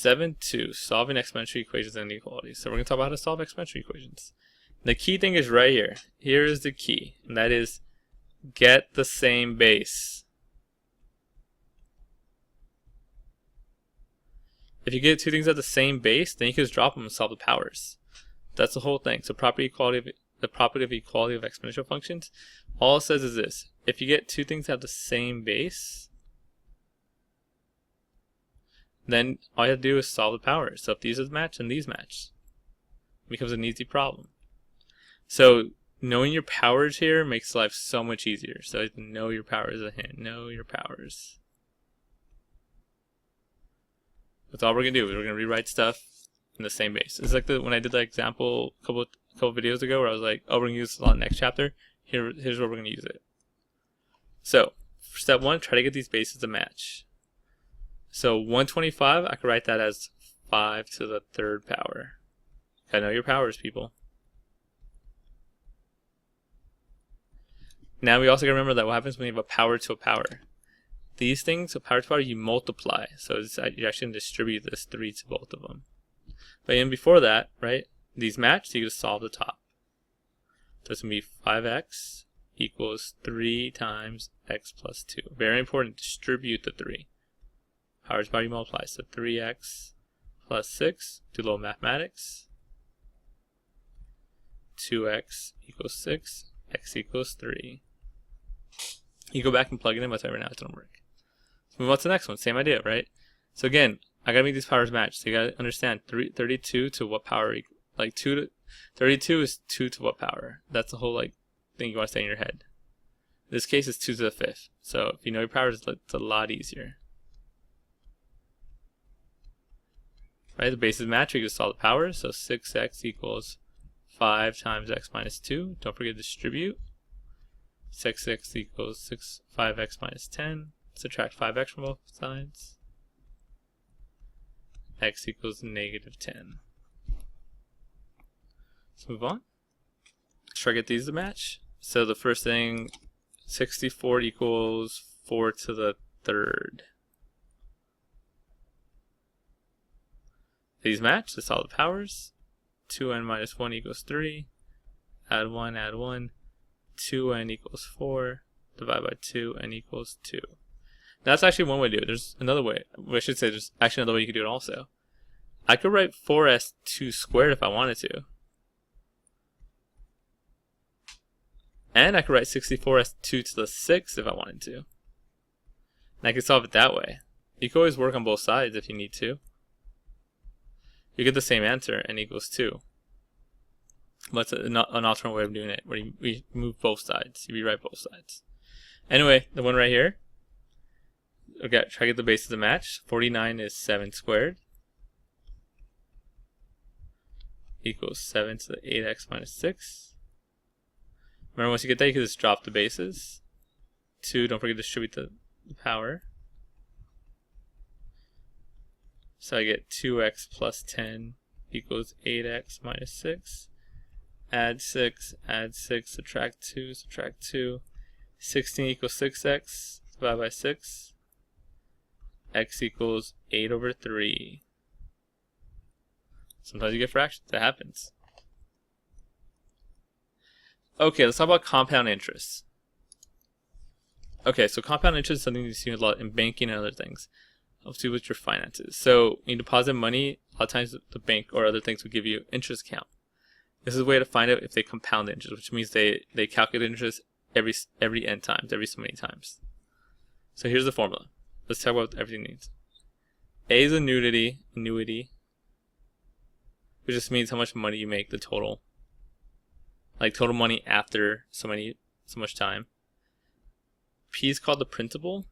7.2, solving exponential equations and inequalities. So we're going to talk about how to solve exponential equations. The key thing is right here. Here is the key, and that is get the same base. If you get two things at the same base, then you can just drop them and solve the powers. That's the whole thing. So the property of equality of exponential functions, all it says is this: if you get two things that have the same base, then all you have to do is solve the powers. So if these match, then these match. It becomes an easy problem. So knowing your powers here makes life so much easier. So know your powers is a hint. Know your powers. That's all we're going to do. We're going to rewrite stuff in the same base. It's like when I did that example a couple videos ago where I was like, oh, we're going to use this a lot next chapter. Here's where we're going to use it. So for step 1, try to get these bases to match. So 125, I could write that as 5 to the 3rd power. Gotta know your powers, people. Now we also gotta remember that what happens when you have a power to a power. These things, a power to power, you multiply. So you're actually gonna distribute this 3 to both of them. But even before that, right, these match, so you just solve the top. So it's gonna be 5x equals 3 times x plus 2. Very important, distribute the 3. Powers by multiply, so 3x plus 6, do a little mathematics. 2x equals 6, x equals 3. You go back and plug it in, but right now it doesn't work. Let's move on to the next one, same idea, right? So again, I gotta make these powers match. So you gotta understand 32 to what power, like 32 is 2 to what power? That's the whole thing you want to stay in your head. In this case, it's 2 to the 5th. So if you know your powers, it's a lot easier. Right, the bases match, we can solve the powers. So 6x equals 5 times x minus 2. Don't forget to distribute. 6x equals 5x minus 10. Subtract 5x from both sides. X equals negative 10. Let's move on. Let's try to get these to match. So the first thing, 64 equals 4 to the 3rd. These match, let's solve the powers. 2n minus 1 equals 3. Add 1, add 1. 2n equals 4. Divide by 2, n equals 2. That's actually one way to do it. There's another way. I should say there's actually another way you could do it also. I could write 4s2 squared if I wanted to. And I could write 64s2 to the 6th if I wanted to. And I could solve it that way. You can always work on both sides if you need to. You get the same answer, n equals 2. But it's an alternate way of doing it, where we move both sides. You rewrite both sides. Anyway, the one right here, okay, try to get the bases to match. 49 is 7 squared. Equals 7 to the 8x minus 6. Remember, once you get that, you can just drop the bases. 2, don't forget to distribute the power. So I get 2x plus 10 equals 8x minus 6. Add 6, subtract 2, subtract 2. 16 equals 6x, divide by 6. X equals 8 over 3. Sometimes you get fractions, that happens. Okay, let's talk about compound interest. Okay, so compound interest is something you see a lot in banking and other things. Let's see what your finances. So you deposit money, a lot of times the bank or other things will give you interest account. This is a way to find out if they compound the interest, which means they calculate interest every n times, every so many times. So here's the formula. Let's talk about what everything means. A is annuity, which just means how much money you make, the total. Like total money after so much time. P is called the principal,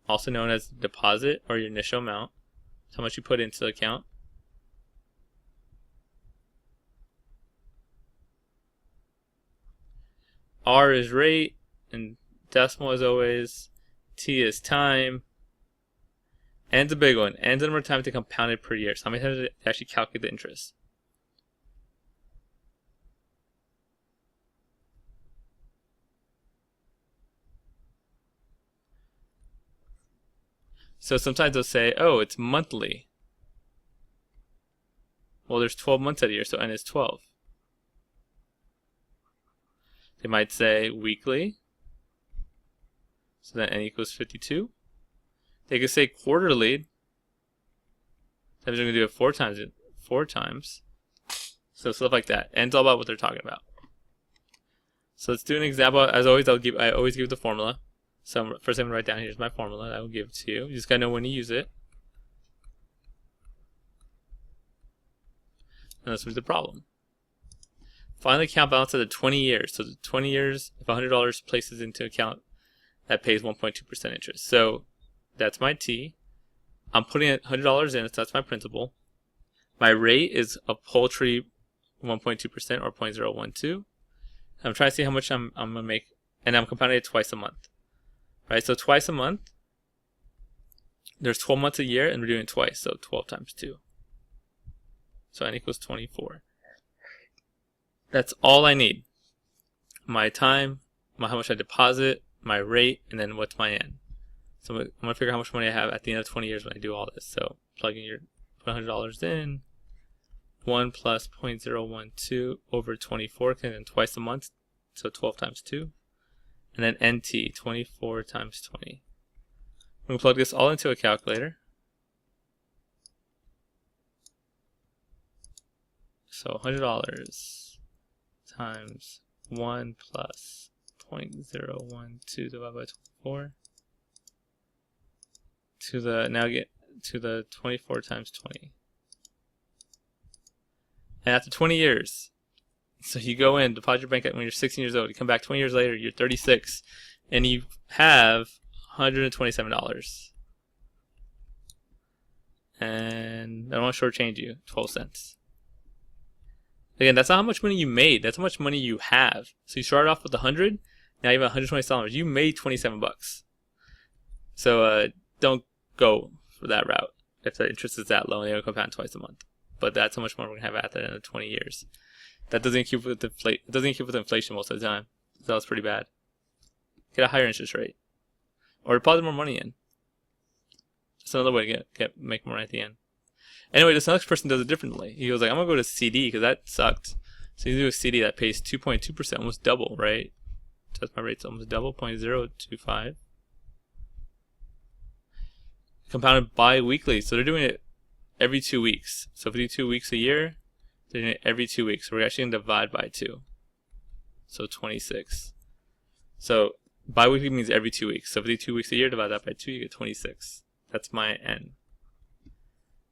also known as deposit or your initial amount. It's how much you put into the account. R is rate, and decimal as always. T is time. N's a big one. N's the number of times they compounded per year. So how many times they actually calculate the interest? So sometimes they'll say, oh, it's monthly. Well, there's 12 months out of a year, so n is 12. They might say weekly, so then n equals 52. They could say quarterly. That means we're going to do it 4 times. So stuff like that. N's all about what they're talking about. So let's do an example. As always, I always give the formula. So first I'm going to write down, here's my formula that I will give it to you. You just got to know when to use it. And let's read the problem. Find the account balance of the 20 years. So the 20 years, if $100 places into account, that pays 1.2% interest. So that's my T. I'm putting $100 in, so that's my principal. My rate is a paltry 1.2% or 0.012. I'm trying to see how much I'm going to make, and I'm compounding it twice a month. Right, so twice a month. There's 12 months a year, and we're doing it twice, so 12 times 2. So n equals 24. That's all I need. My time, how much I deposit, my rate, and then what's my n. So I'm going to figure out how much money I have at the end of 20 years when I do all this. So plug in put $100 in, 1 plus 0.012 over 24, and then twice a month, so 12 times 2. And then NT, 24 times 20. We're going to plug this all into a calculator. So $100 times 1 plus 0.012 divided by 24 to the 24 times 20. And after 20 years, so you go in, deposit your bank when you're 16 years old, you come back 20 years later, you're 36, and you have $127. And I don't want to shortchange you, 12 cents. Again, that's not how much money you made, that's how much money you have. So you started off with 100, now you have $127. You made 27 bucks. So don't go for that route if the interest is that low and they don't compound twice a month. But that's how much more we're gonna have at the end of 20 years. That doesn't keep with inflation most of the time. So that's pretty bad. Get a higher interest rate, or deposit more money in. That's another way to make more money at the end. Anyway, this next person does it differently. He goes like, I'm gonna go to CD because that sucked. So you do a CD that pays 2.2%, almost double, right? So that's my rate's almost double, 0.025. Compounded bi-weekly, so they're doing it every 2 weeks. So if we do 2 weeks a year, they're doing it every 2 weeks. So we're actually going to divide by 2. So 26. So bi-weekly means every 2 weeks. So if we do 2 weeks a year, divide that by 2, you get 26. That's my N.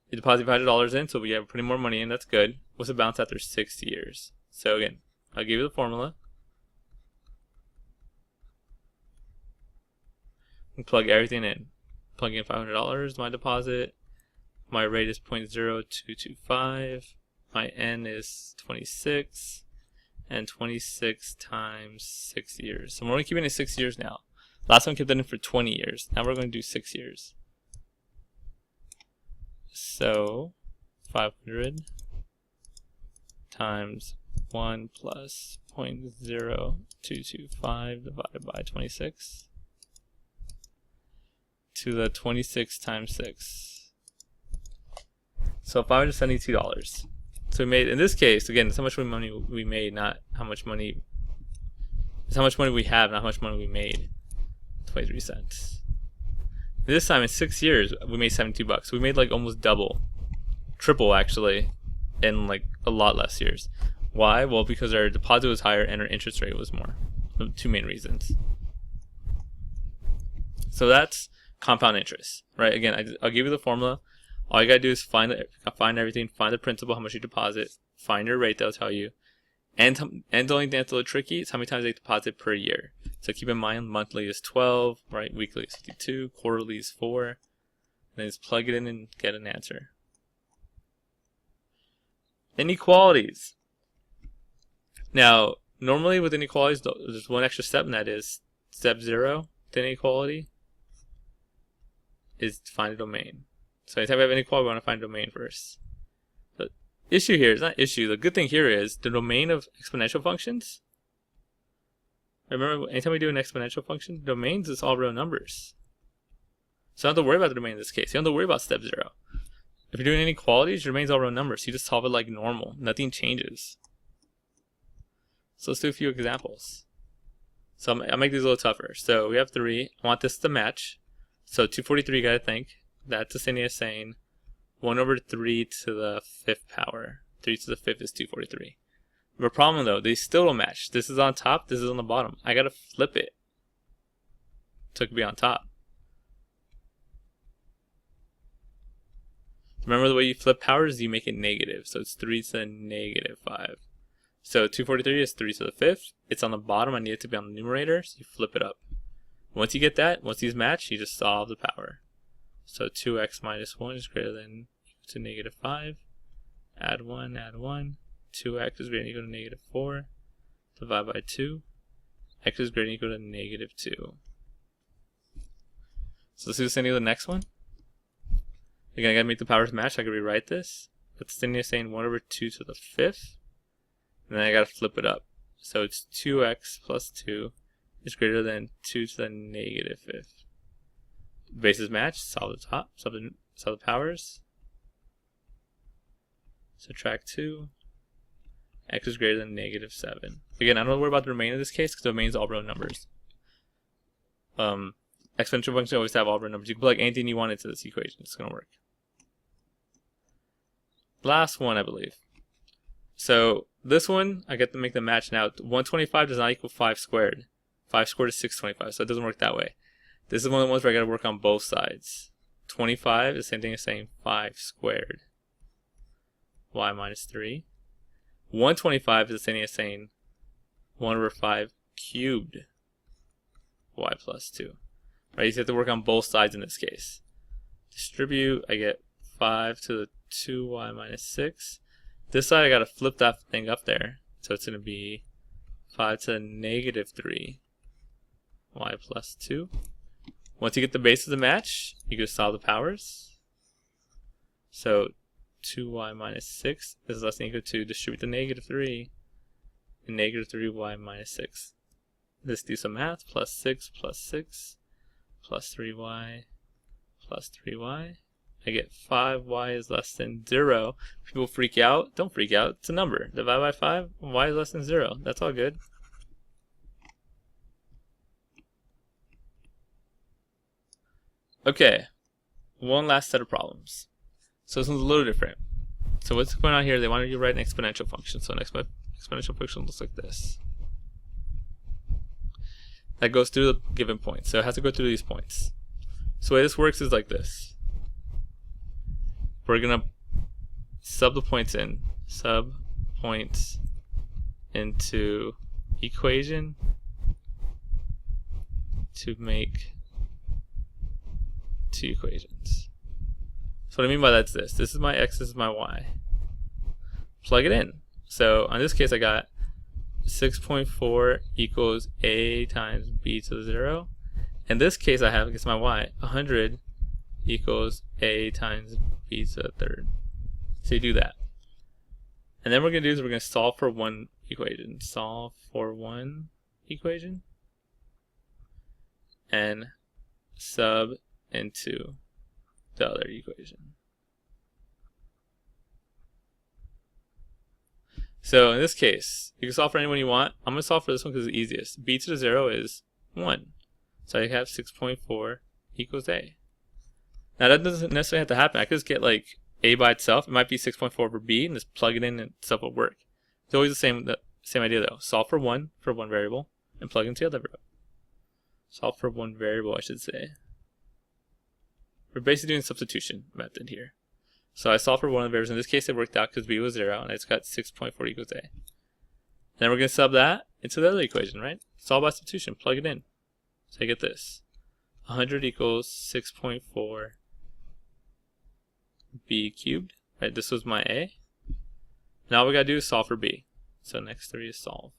You deposit $500 in, so we have putting more money in. That's good. What's the balance after 6 years? So again, I'll give you the formula. And plug everything in. Plug in $500, my deposit. My rate is 0.0225. My N is 26. And 26 times 6 years. So we're only keeping it 6 years now. Last one kept that in for 20 years. Now we're going to do 6 years. So 500 times 1 plus 0.0225 divided by 26 to the 26 times 6. So $572. So we made, in this case, again, it's how much money we made, not how much money, it's how much money we have, not how much money we made. 23 cents. This time in 6 years, we made 72 bucks. We made like almost double, triple actually, in like a lot less years. Why? Well, because our deposit was higher and our interest rate was more. The two main reasons. So that's compound interest, right? Again, I'll give you the formula. All you gotta do is find everything, find the principal, how much you deposit, find your rate, they'll tell you. And the only thing that's a little tricky is how many times they deposit per year. So keep in mind, monthly is 12, right? Weekly is 52, quarterly is 4. And then just plug it in and get an answer. Inequalities. Now, normally with inequalities, there's one extra step, and that is step 0 to inequality is to find a domain. So anytime we have inequality, we want to find a domain first. The issue here is not issue. The good thing here is the domain of exponential functions. Remember, anytime we do an exponential function, domains is all real numbers. So you don't have to worry about the domain in this case. You don't have to worry about step 0. If you're doing inequalities, your domain's all real numbers. So you just solve it like normal. Nothing changes. So let's do a few examples. So I'll make these a little tougher. So we have 3. I want this to match. So 243, you gotta think. That's the same as saying 1 over 3 to the 5th power. 3 to the 5th is 243. We have a problem though. They still don't match. This is on top. This is on the bottom. I gotta flip it to be on top. Remember the way you flip powers? You make it negative. So it's 3 to the negative 5. So 243 is 3 to the 5th. It's on the bottom. I need it to be on the numerator. So you flip it up. Once you get that, once these match, you just solve the power. So 2x minus 1 is greater than equal to negative 5. Add 1, add 1. 2x is greater than equal to negative 4. Divide by 2. X is greater than equal to negative 2. So let's do the same thing with the next one. Again, I gotta make the powers match. I can rewrite this. But the thing is saying 1 over 2 to the 5th. And then I gotta flip it up. So it's 2x plus 2 is greater than 2 to the negative 5th. Bases match, solve the top, solve the powers. Subtract 2. X is greater than negative 7. Again, I don't worry about the remainder of this case because the domain is all real numbers. Exponential functions always have all real numbers. You can plug anything you want into this equation. It's going to work. Last one, I believe. So this one, I get to make the match now. 125 does not equal 5 squared. 5 squared is 625, so it doesn't work that way. This is one of the ones where I got to work on both sides. 25 is the same thing as saying 5 squared. Y minus 3. 125 is the same thing as saying 1 over 5 cubed. Y plus 2. Right, you have to work on both sides in this case. Distribute, I get 5 to the 2y minus 6. This side I got to flip that thing up there. So it's going to be 5 to the negative 3 y plus 2. Once you get the bases to match, you can solve the powers. So 2y minus 6 is less than or equal to distribute the negative 3 and negative 3y minus 6. Let's do some math. Plus 6 plus 6 plus 3y plus 3y. I get 5y is less than 0. People freak out. Don't freak out. It's a number. Divide by 5. Y is less than 0. That's all good. Okay. One last set of problems. So this one's a little different. So what's going on here? They wanted you to write an exponential function. So an exponential function looks like this. That goes through the given points. So it has to go through these points. So the way this works is like this. We're going to sub the points in. Sub points into equation to make two equations. So what I mean by that's this. This is my x, this is my y. Plug it in. So in this case I got 6.4 equals a times b to the 0. In this case I have, I guess my y, 100 equals a times b to the 3rd. So you do that. And then what we're going to do is we're going to solve for one equation. Solve for one equation. And sub into the other equation. So in this case, you can solve for any one you want. I'm going to solve for this one because it's the easiest. B to the 0 is 1. So I have 6.4 equals a. Now that doesn't necessarily have to happen. I could just get like a by itself. It might be 6.4 over b and just plug it in and stuff will work. It's always the same idea though. Solve for one variable and plug into the other variable. Solve for one variable, I should say. We're basically doing substitution method here. So I solved for one of the variables. In this case, it worked out because b was 0, and I just got 6.4 equals a. Then we're going to sub that into the other equation, right? Solve by substitution. Plug it in. So I get this. 100 equals 6.4 b cubed. Right? This was my a. Now all we got to do is solve for b. So next 3 is solve.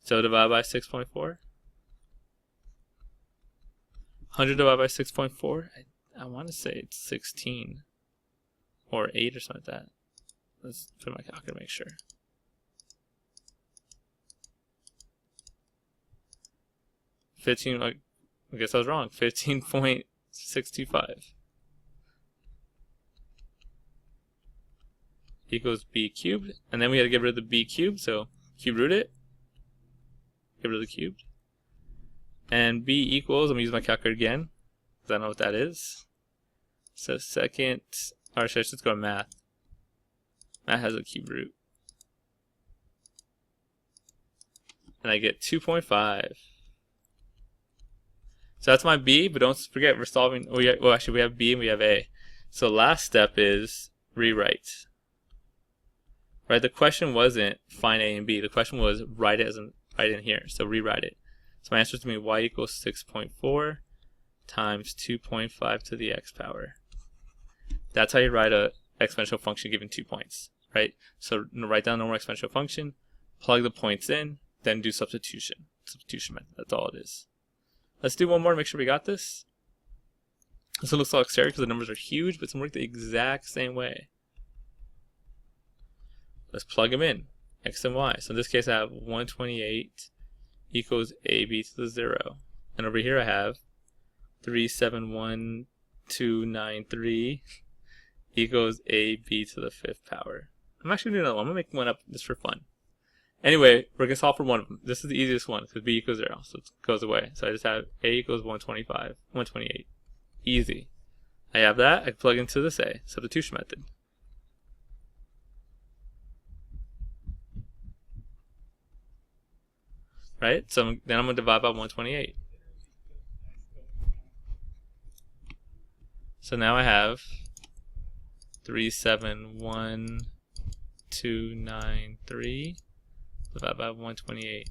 So divide by 6.4. 100 divided by 6.4. I want to say it's 16 or 8 or something like that. Let's put my calculator to make sure. 15, like I guess I was wrong. 15.625 equals b cubed. And then we had to get rid of the b cubed, so cube root it. Get rid of the cubed. And b equals, I'm going to use my calculator again, because I don't know what that is. So second, or should I just go to math? Math has a cube root. And I get 2.5. So that's my b, but don't forget we're solving, well actually we have b and we have a. So last step is rewrite. Right, the question wasn't find a and b, the question was write it as right in here, so rewrite it. So my answer is going to be y equals 6.4 times 2.5 to the x power. That's how you write a exponential function given 2 points, right? So write down a normal exponential function, plug the points in, then do substitution. Substitution method, that's all it is. Let's do one more to make sure we got this. This one looks a lot scary because the numbers are huge, but it's going to work the exact same way. Let's plug them in, x and y. So in this case I have 128 equals ab to the 0. And over here I have 371293 equals ab to the 5th power. I'm actually doing another one. I'm going to make one up just for fun. Anyway, we're going to solve for one of them. This is the easiest one because b equals 0, so it goes away. So I just have a equals 128. Easy. I have that. I can plug into this a, substitution method. Right? So then I'm going to divide by 128. So now I have 371293 divided by 128,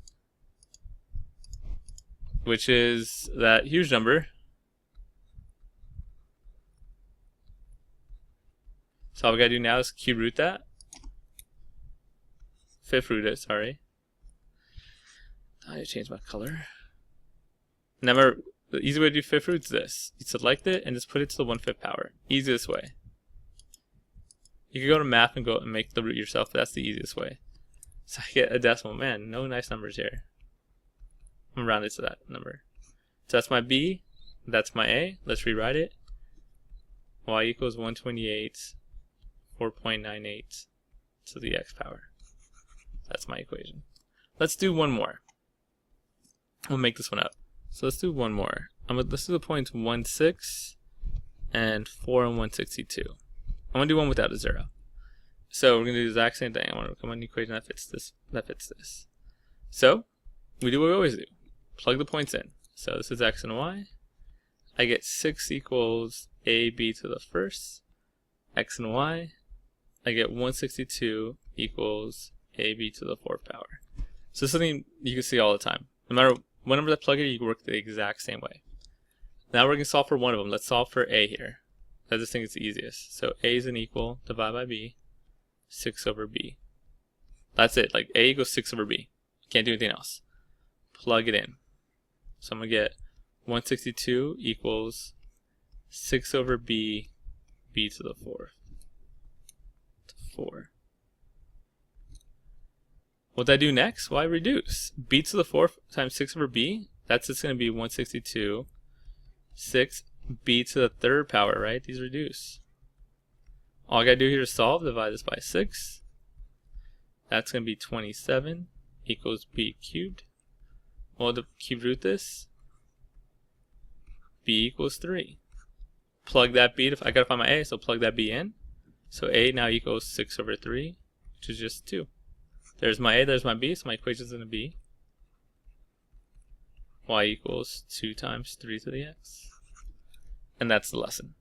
which is that huge number. So all we got to do now is cube root that. Fifth root it, sorry. I need to change my color. Remember, the easy way to do fifth root is this. You select it and just put it to the 1/5 power. Easiest way. You can go to math and go and make the root yourself, but that's the easiest way. So I get a decimal. Man, no nice numbers here. I'm gonna round it to that number. So that's my b, that's my a. Let's rewrite it. Y equals 128, 4.98 to the x power. That's my equation. Let's do one more. We'll make this one up. So let's do one more. Let's do the points 1, 6, and 4 and 162. I'm gonna do one without a 0. So we're gonna do the exact same thing. I want to come on an equation that fits this. So we do what we always do. Plug the points in. So this is x and y. I get 6 equals ab to the 1st, x and y. I get 162 equals ab to the 4th power. So this is something you can see all the time. No matter what number that plug in, you can work the exact same way. Now we're going to solve for one of them. Let's solve for a here. I just think it's the easiest. So a is an equal, divide by b, 6 over b. That's it. Like a equals 6 over b. Can't do anything else. Plug it in. So I'm going to get 162 equals 6 over b, b to the 4th. 4. What did I do next? Well, I reduce. B to the 4th times 6 over b, that's just going to be 162. 6, b to the 3rd power, right? These reduce. All I got to do here is solve. Divide this by 6. That's going to be 27 equals b cubed. Well, to cube root this, b equals 3. Plug that b, I got to find my a, so plug that b in. So a now equals 6 over 3, which is just 2. There's my a, there's my b, so my equation is going to be y equals 2 times 3 to the x. And that's the lesson.